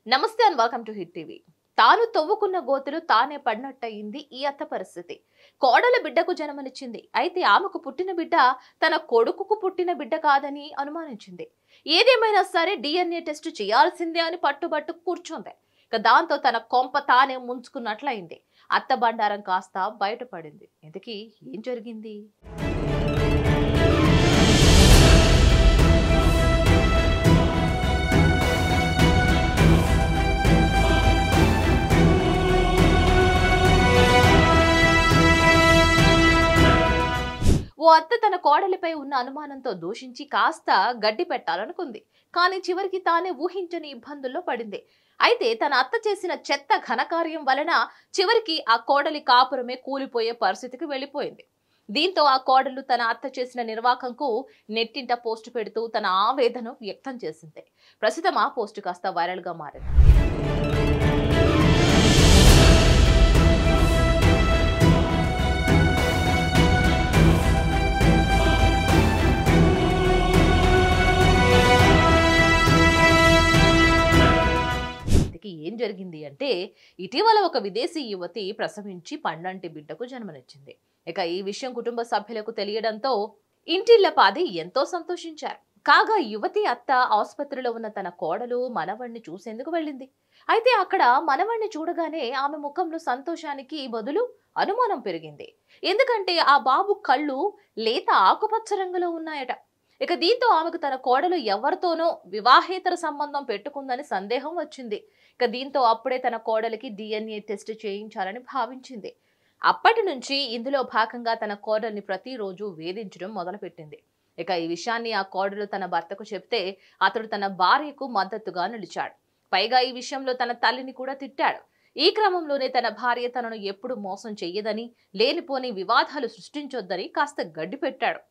నమస్తే and welcome to hit TV. తాను తవ్వుకున్న గోతులు తానే పడినట్టయింది ఈ అత్త పరిస్థితి. కోడల బిడ్డకు జన్మనిచ్చింది. అయితే ఆమెకు పుట్టిన బిడ్డ తన కొడుకుకు పుట్టిన బిడ్డ కాదని అనుమానించింది. ఏదేమైనా సరే DNA టెస్ట్ చేయాల్సిందే అని పట్టుబట్టు కూర్చుంది. దాంతో తన కొంప తానే ముంచుకున్నట్లయింది. అత్త బండారం కాస్త బయటపడింది. ఇంతకీ ఏం జరిగింది? ఓ అత్త తన కోడలిపై ఉన్న అనుమానంతో దూషించి కాస్త గడ్డి పెట్టాలనుకుంది. కానీ చివరికి తానే ఊహించని ఇబ్బందుల్లో పడింది. అయితే తన అత్త చేసిన చెత్త ఘనకార్యం వలన చివరికి ఆ కోడలి కాపురమే కూలిపోయే పరిస్థితికి వెళ్లిపోయింది. దీంతో ఆ కోడలు తన అత్త చేసిన నిర్వాకంకు నెట్టింట పోస్టు పెడుతూ తన ఆవేదన వ్యక్తం చేసింది. ప్రస్తుతం ఆ పోస్టు కాస్త వైరల్ గా మారింది. ఏం జరిగింది అంటే, ఇటీవల ఒక విదేశీ యువతి ప్రసవించి పండంటి బిడ్డకు జన్మనిచ్చింది. ఇక ఈ విషయం కుటుంబ సభ్యులకు తెలియడంతో ఇంటిల్లపాది ఎంతో సంతోషించారు. కాగా యువతి అత్త ఆసుపత్రిలో ఉన్న తన కోడలు మనవణ్ణి చూసేందుకు వెళ్ళింది. అయితే అక్కడ మనవణ్ణి చూడగానే ఆమె ముఖంలో సంతోషానికి బదులు అనుమానం పెరిగింది. ఎందుకంటే ఆ బాబు కళ్ళు లేత ఆకుపచ్చ రంగులో ఉన్నాయట. ఇక దీంతో ఆమెకు తన కోడలు ఎవరితోనో వివాహేతర సంబంధం పెట్టుకుందని సందేహం వచ్చింది. ఇక దీంతో అప్పుడే తన కోడలికి DNA టెస్ట్ చేయించాలని భావించింది. అప్పటి నుంచి ఇందులో భాగంగా తన కోడల్ని ప్రతిరోజు వేధించడం మొదలుపెట్టింది. ఇక ఈ విషయాన్ని ఆ కోడలు తన భర్తకు చెప్తే అతడు తన భార్యకు మద్దతుగా నిలిచాడు. పైగా ఈ విషయంలో తన తల్లిని కూడా తిట్టాడు. ఈ క్రమంలోనే తన భార్య తనను ఎప్పుడు మోసం చెయ్యదని, లేనిపోని వివాదాలు సృష్టించొద్దని కాస్త గడ్డి పెట్టాడు.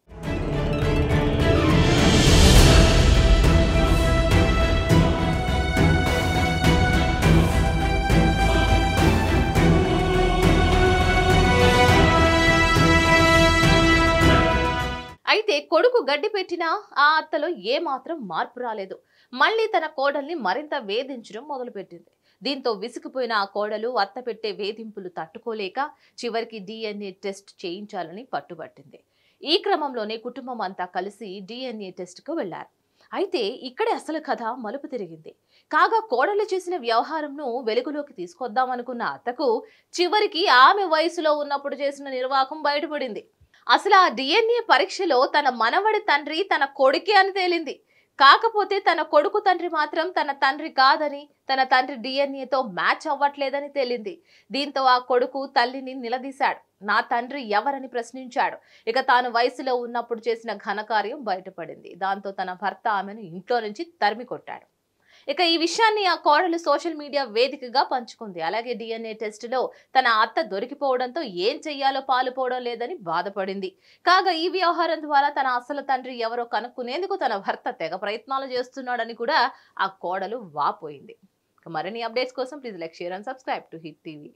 అయితే కొడుకు గడ్డి పెట్టినా ఆ అత్తలో ఏమాత్రం మార్పు రాలేదు. మళ్లీ తన కోడల్ని మరింత వేధించడం మొదలుపెట్టింది. దీంతో విసిగిపోయిన ఆ కోడలు అత్త పెట్టే వేధింపులు తట్టుకోలేక చివరికి DNA టెస్ట్ చేయించాలని పట్టుబట్టింది. ఈ క్రమంలోనే కుటుంబం అంతా కలిసి DNA టెస్ట్కు వెళ్లారు. అయితే ఇక్కడే అసలు కథ మలుపు తిరిగింది. కాగా కోడలు చేసిన వ్యవహారంను వెలుగులోకి తీసుకొద్దామనుకున్న అత్తకు చివరికి ఆమె వయసులో ఉన్నప్పుడు చేసిన నిర్వాకం బయటపడింది. అసలు ఆ DNA పరీక్షలో తన మనవడి తండ్రి తన కొడుకే అని తేలింది. కాకపోతే తన కొడుకు తండ్రి మాత్రం తన తండ్రి కాదని, తన తండ్రి DNAతో మ్యాచ్ అవ్వట్లేదని తేలింది. దీంతో ఆ కొడుకు తల్లిని నిలదీశాడు. నా తండ్రి ఎవరని ప్రశ్నించాడు. ఇక తాను వయసులో ఉన్నప్పుడు చేసిన ఘనకార్యం బయటపడింది. దాంతో తన భర్త ఆమెను ఇంట్లో నుంచి తరిమి కొట్టాడు. ఇక ఈ విషయాన్ని ఆ కోడలు సోషల్ మీడియా వేదికగా పంచుకుంది. అలాగే DNA టెస్టులో తన అత్త దొరికిపోవడంతో ఏం చెయ్యాలో పాలుపోవడం లేదని బాధపడింది. కాగా ఈ వ్యవహారం ద్వారా తన అసలు తండ్రి ఎవరో కనుక్కునేందుకు తన భర్త తెగ ప్రయత్నాలు చేస్తున్నాడని కూడా ఆ కోడలు వాపోయింది. మరిన్ని అప్డేట్స్ కోసం please like, share and subscribe to hit TV.